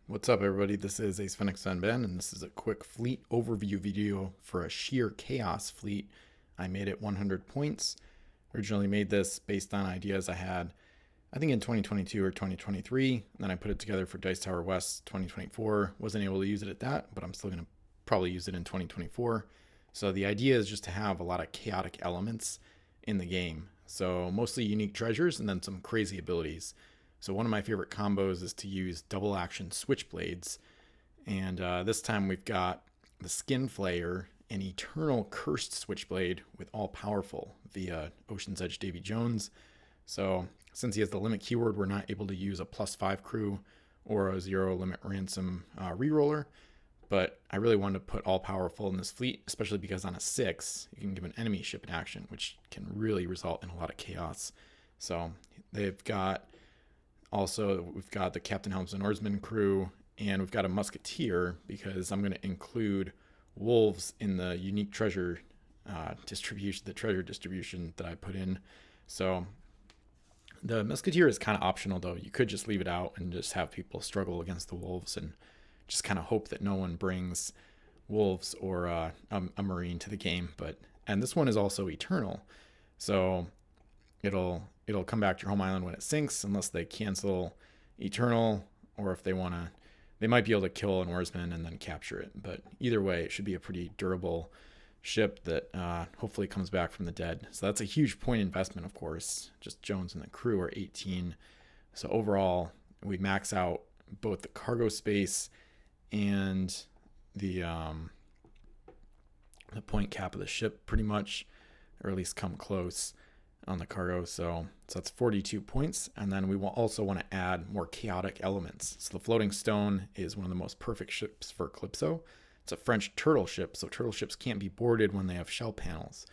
What's up, everybody? This is Ace Phoenix Ben, and this is a quick fleet overview video for a sheer chaos fleet. I made it 100 points. Originally made this based on ideas I had, I think in 2022 or 2023. And then I put it together for Dice Tower West 2024. Wasn't able to use it at that, but I'm still going to probably use it in 2024. So the idea is just to have a lot of chaotic elements in the game. So mostly unique treasures and then some crazy abilities. So one of my favorite combos is to use double action switchblades. And this time we've got the Skin Flayer, an eternal cursed switchblade with all powerful via Ocean's Edge Davy Jones. So since he has the limit keyword, we're not able to use a +5 crew or a 0 limit ransom reroller. But I really wanted to put all powerful in this fleet, especially because on a 6, you can give an enemy ship an action, which can really result in a lot of chaos. So they've got we've got the Captain Helmsman Oarsman crew, and we've got a Musketeer because I'm going to include wolves in the unique treasure distribution that I put in. So the Musketeer is kind of optional, though. You could just leave it out and just have people struggle against the wolves and just kind of hope that no one brings wolves or a Marine to the game. And this one is also eternal, so it'll come back to your home island when it sinks, unless they cancel Eternal, or if they want to, they might be able to kill an oarsman and then capture it. But either way, it should be a pretty durable ship that hopefully comes back from the dead. So that's a huge point investment, of course. Just Jones and the crew are 18. So overall, we max out both the cargo space and the point cap of the ship pretty much, or at least come close on the cargo. So that's 42 points. And then we will also want to add more chaotic elements. So the floating stone is one of the most perfect ships for Calypso. It's a French turtle ship, so turtle ships can't be boarded when they have shell panels,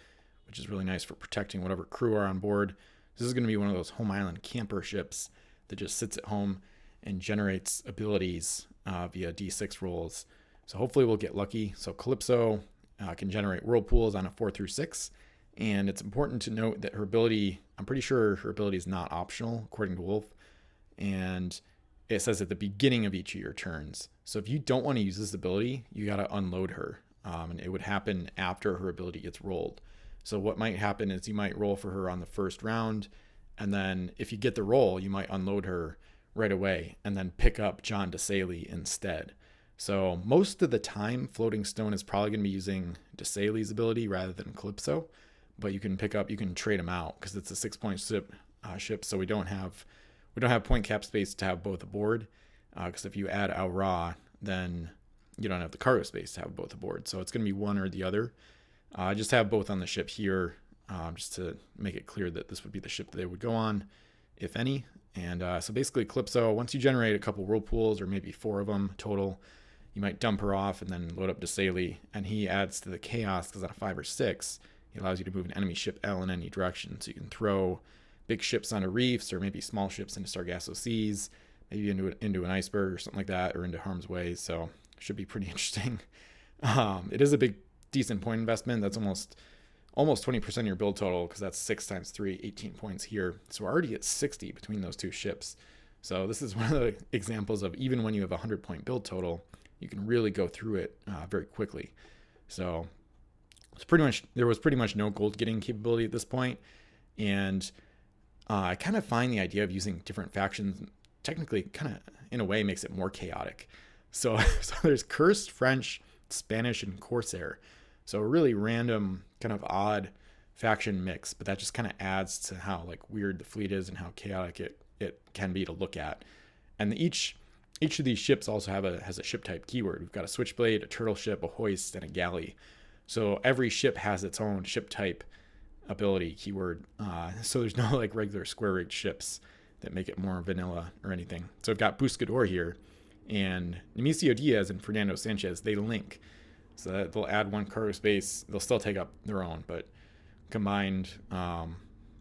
which is really nice for protecting whatever crew are on board. This is going to be one of those home island camper ships that just sits at home and generates abilities via D6 rolls. So hopefully we'll get lucky. So Calypso can generate whirlpools on a 4 through 6. And it's important to note that her ability, I'm pretty sure her ability is not optional, according to Wolf. And it says at the beginning of each of your turns. So if you don't want to use this ability, you got to unload her. And it would happen after her ability gets rolled. So what might happen is you might roll for her on the first round. And then if you get the roll, you might unload her right away and then pick up John DeSaley instead. So most of the time, Floating Stone is probably going to be using DeSaley's ability rather than Calypso. But you can trade them out because it's a 6-point ship, so we don't have point cap space to have both aboard. Because if you add Aura, then you don't have the cargo space to have both aboard. So it's going to be one or the other. I just have both on the ship here, just to make it clear that this would be the ship that they would go on, if any. And so basically, Calypso, once you generate a couple whirlpools, or maybe 4 of them total, you might dump her off and then load up DeSaley, and he adds to the chaos because on a 5 or 6. It allows you to move an enemy ship L in any direction. So you can throw big ships onto reefs, or maybe small ships into Sargasso Seas, maybe into an iceberg or something like that, or into harm's way. So it should be pretty interesting. It is a decent point investment. That's almost 20% of your build total, because that's 6 times 3, 18 points here. So we're already at 60 between those two ships. So this is one of the examples of, even when you have a 100-point build total, you can really go through it very quickly. So there was pretty much no gold getting capability at this point, and I kind of find the idea of using different factions technically kind of in a way makes it more chaotic. So there's Cursed, French, Spanish, and Corsair. So a really random kind of odd faction mix, but that just kind of adds to how weird the fleet is and how chaotic it can be to look at. And each of these ships also has a ship type keyword. We've got a switchblade, a turtle ship, a hoist, and a galley. So every ship has its own ship type ability keyword. So there's no regular square rigged ships that make it more vanilla or anything. So I've got Buscador here, and Nemesio Diaz and Fernando Sanchez, they link. So that they'll add 1 cargo space. They'll still take up their own, but combined, they'll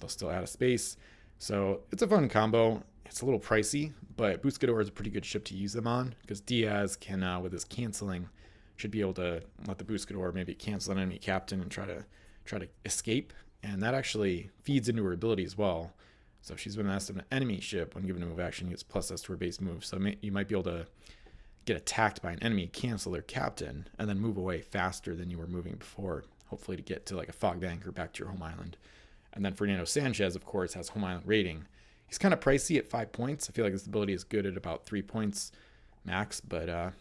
still add a space. So it's a fun combo. It's a little pricey, but Buscador is a pretty good ship to use them on, because Diaz can, with his canceling, should be able to let the Buscador maybe cancel an enemy captain and try to escape. And that actually feeds into her ability as well. So if she's been asked an enemy ship when given a move action, he gets +S to her base move. So you might be able to get attacked by an enemy, cancel their captain, and then move away faster than you were moving before, hopefully to get to like a fog bank or back to your home island. And then Fernando Sanchez, of course, has home island rating. He's kind of pricey at 5 points. I feel like this ability is good at about 3 points max, but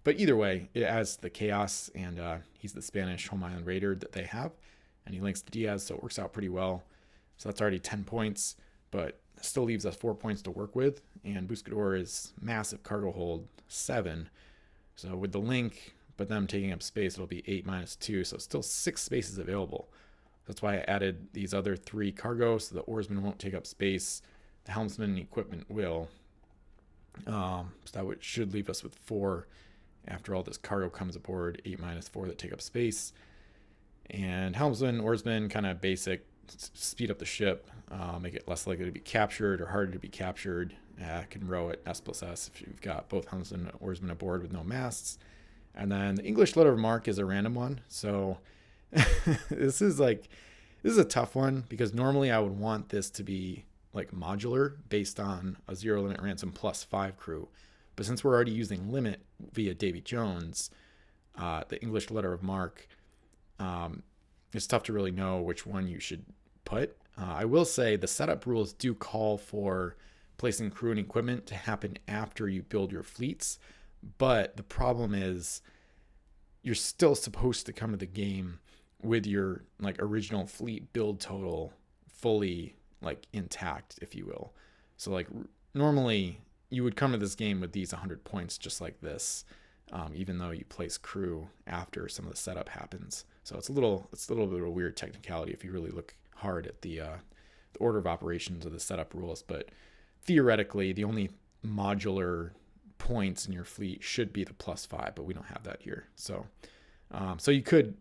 either way, it adds the chaos, and he's the Spanish home island raider that they have, and he links to Diaz, so it works out pretty well. So that's already 10 points, but still leaves us 4 points to work with, and Buscador is massive cargo hold, 7. So with the link, but them taking up space, it'll be 8 minus 2, so still 6 spaces available. That's why I added these other 3 cargo, so the oarsman won't take up space, the helmsman and equipment will. So that should leave us with 4 after all this cargo comes aboard, 8 minus 4 that take up space. And helmsman, oarsman, kind of basic, speed up the ship, make it less likely to be captured or harder to be captured. Can row at S+S if you've got both helmsman and oarsman aboard with no masts. And then the English letter of marque is a random one. So this is a tough one, because normally I would want this to be like modular based on a 0 limit ransom plus 5 crew. But since we're already using limit via Davy Jones, the English letter of marque, it's tough to really know which one you should put. I will say the setup rules do call for placing crew and equipment to happen after you build your fleets. But the problem is you're still supposed to come to the game with your like original fleet build total fully like intact, if you will. So like normally you would come to this game with these 100 points just like this, even though you place crew after some of the setup happens. So it's a little bit of a weird technicality if you really look hard at the order of operations of the setup rules. But theoretically, the only modular points in your fleet should be the +5, but we don't have that here. So you could,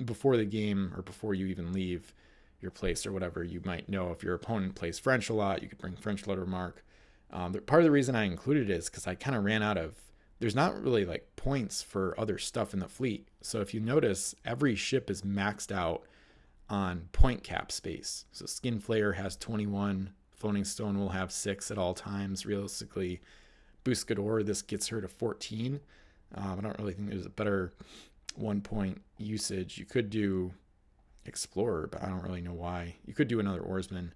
before the game or before you even leave your place or whatever, you might know if your opponent plays French a lot, you could bring French letter marque. Part of the reason I included it is because I kind of ran out of, there's not really like points for other stuff in the fleet. So if you notice, every ship is maxed out on point cap space. So Skin Flayer has 21, Floating Stone will have 6 at all times. Realistically, Buscador, this gets her to 14. I don't really think there's a better 1 point usage. You could do Explorer, but I don't really know why. You could do another oarsman.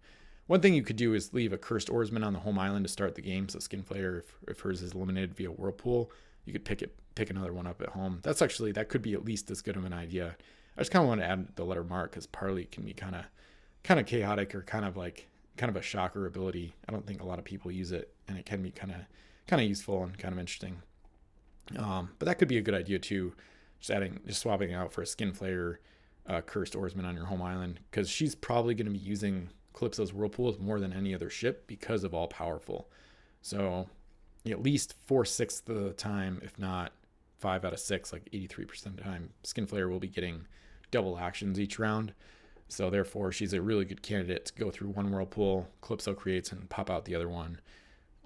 One thing you could do is leave a cursed oarsman on the home island to start the game. So Skin Flayer, if hers is eliminated via Whirlpool, you could pick another one up at home. That could be at least as good of an idea. I just kind of want to add the letter marque because Parley can be kind of chaotic or kind of a shocker ability. I don't think a lot of people use it, and it can be kind of useful and kind of interesting. But that could be a good idea too. Just swapping out for a Skin Flayer, cursed oarsman on your home island, because she's probably going to be using Calypso's Whirlpools more than any other ship because of all powerful. So at least 4/6 of the time, if not 5 out of 6, like 83% of the time, Skin Flayer will be getting double actions each round. So therefore, she's a really good candidate to go through one Whirlpool, Calypso creates, and pop out the other one,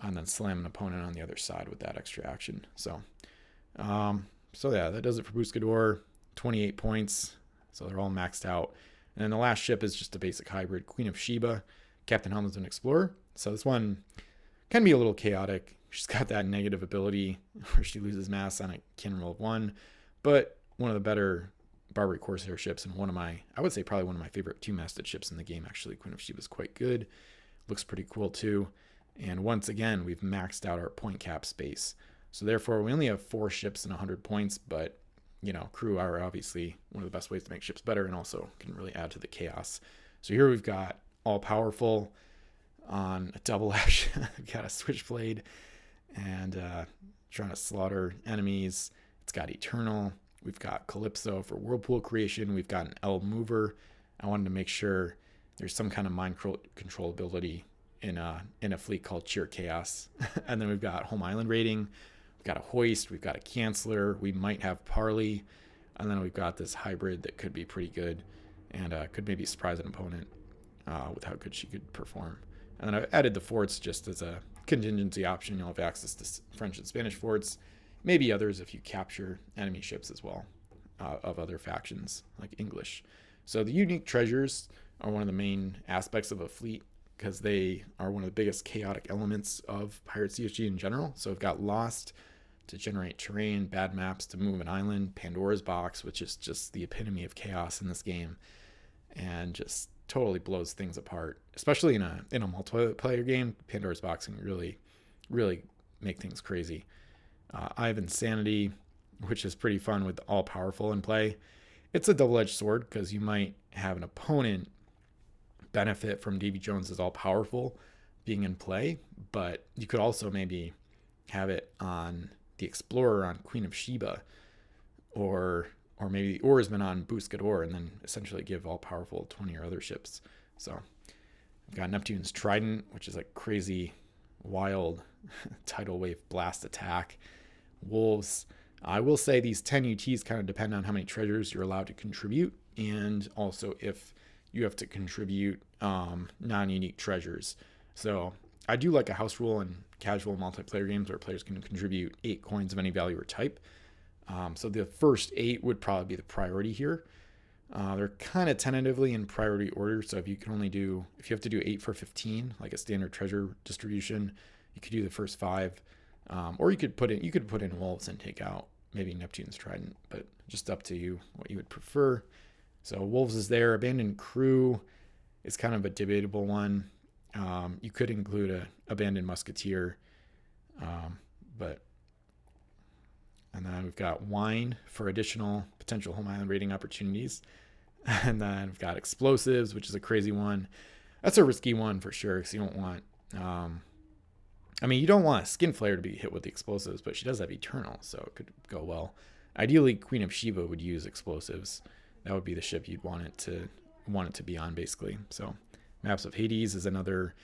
and then slam an opponent on the other side with that extra action. So yeah, that does it for Buscador. 28 points. So they're all maxed out. And then the last ship is just a basic hybrid, Queen of Sheba, Captain Helmsman Explorer. So this one can be a little chaotic. She's got that negative ability where she loses mass on a cannon roll of 1, but one of the better Barbary Corsair ships, and I would say probably one of my favorite 2-masted ships in the game, actually. Queen of Sheba is quite good. Looks pretty cool too. And once again, we've maxed out our point cap space. So therefore, we only have 4 ships and 100 points, but crew are obviously one of the best ways to make ships better, and also can really add to the chaos. So here we've got all powerful on a double ash. We've got a switchblade and trying to slaughter enemies. It's got Eternal. We've got Calypso for Whirlpool creation. We've got an L mover. I wanted to make sure there's some kind of mind control ability in a fleet called Cheer Chaos. And then we've got home island rating. Got a hoist, we've got a canceller, we might have Parley, and then we've got this hybrid that could be pretty good and could maybe surprise an opponent with how good she could perform. And then I've added the forts just as a contingency option. You'll have access to French and Spanish forts, maybe others if you capture enemy ships as well of other factions like English. So the unique treasures are one of the main aspects of a fleet because they are one of the biggest chaotic elements of Pirate CSG in general. So we've got Lost, to generate terrain, bad maps to move an island, Pandora's box, which is just the epitome of chaos in this game, and just totally blows things apart, especially in a multiplayer game. Pandora's box can really make things crazy. I have Insanity, which is pretty fun with all powerful in play. It's a double-edged sword because you might have an opponent benefit from Davy Jones's all powerful being in play, but you could also maybe have it on the Explorer on Queen of Sheba, or maybe the Oarsman on Buscador, and then essentially give all powerful 20 or other ships. So I've got Neptune's Trident, which is like crazy, wild tidal wave blast attack. Wolves. I will say these 10 UTs kind of depend on how many treasures you're allowed to contribute, and also if you have to contribute non-unique treasures. So I do like a house rule in casual multiplayer games where players can contribute 8 coins of any value or type. So the first 8 would probably be the priority here. They're kind of tentatively in priority order. So if you have to do 8 for 15, like a standard treasure distribution, you could do the first 5. Or you could put in Wolves and take out maybe Neptune's Trident, but just up to you what you would prefer. So Wolves is there. Abandoned Crew is kind of a debatable one. You could include a Abandoned Musketeer, and then we've got Wine for additional potential home island raiding opportunities. And then we've got Explosives, which is a crazy one. That's a risky one for sure, because you don't want you don't want a Skin Flare to be hit with the Explosives, but she does have Eternal, so it could go well. Ideally, Queen of Sheba would use Explosives. That would be the ship you'd want it to be on, basically. So Maps of Hades is another,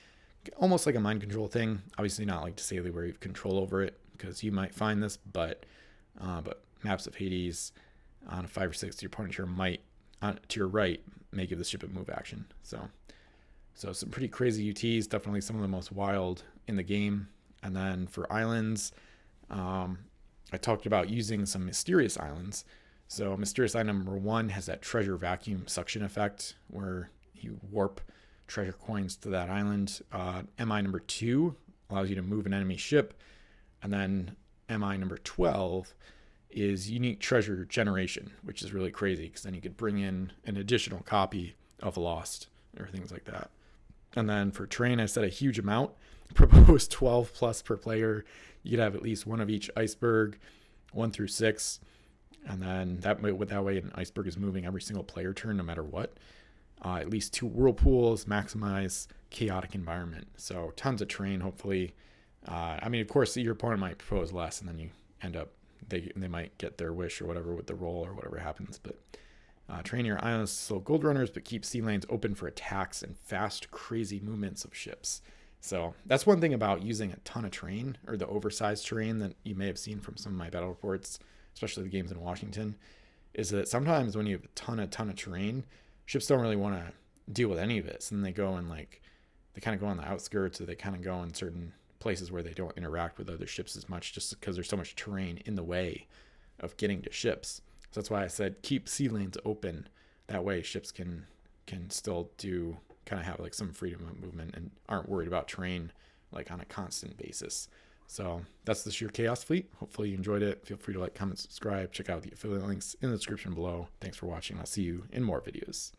almost like a mind control thing. Obviously not like Desailly where you have control over it, because you might find this, but Maps of Hades on a 5 or 6 to your opponent to your right may give the ship a move action. So some pretty crazy UTs, definitely some of the most wild in the game. And then for islands, I talked about using some mysterious islands. So mysterious island number 1 has that treasure vacuum suction effect where you warp treasure coins to that island. MI number 2 allows you to move an enemy ship. And then MI number 12 is unique treasure generation, which is really crazy because then you could bring in an additional copy of Lost or things like that. And then for terrain, I said a huge amount. Proposed 12 plus per player. You could have at least one of each iceberg, 1 through 6. And then that way an iceberg is moving every single player turn no matter what. At least 2 whirlpools, maximize chaotic environment. So tons of terrain, hopefully. Of course, your opponent might propose less, and then you end up, they might get their wish or whatever with the roll or whatever happens. But train your islands to slow gold runners, but keep sea lanes open for attacks and fast, crazy movements of ships. So that's one thing about using a ton of terrain, or the oversized terrain that you may have seen from some of my battle reports, especially the games in Washington, is that sometimes when you have a ton of terrain, ships don't really want to deal with any of it. So then they go and they kind of go on the outskirts, or they kind of go in certain places where they don't interact with other ships as much, just because there's so much terrain in the way of getting to ships. So that's why I said keep sea lanes open. That way ships can still have like some freedom of movement and aren't worried about terrain like on a constant basis. So that's the Sheer Chaos Fleet. Hopefully you enjoyed it. Feel free to like, comment, subscribe, check out the affiliate links in the description below. Thanks for watching. I'll see you in more videos.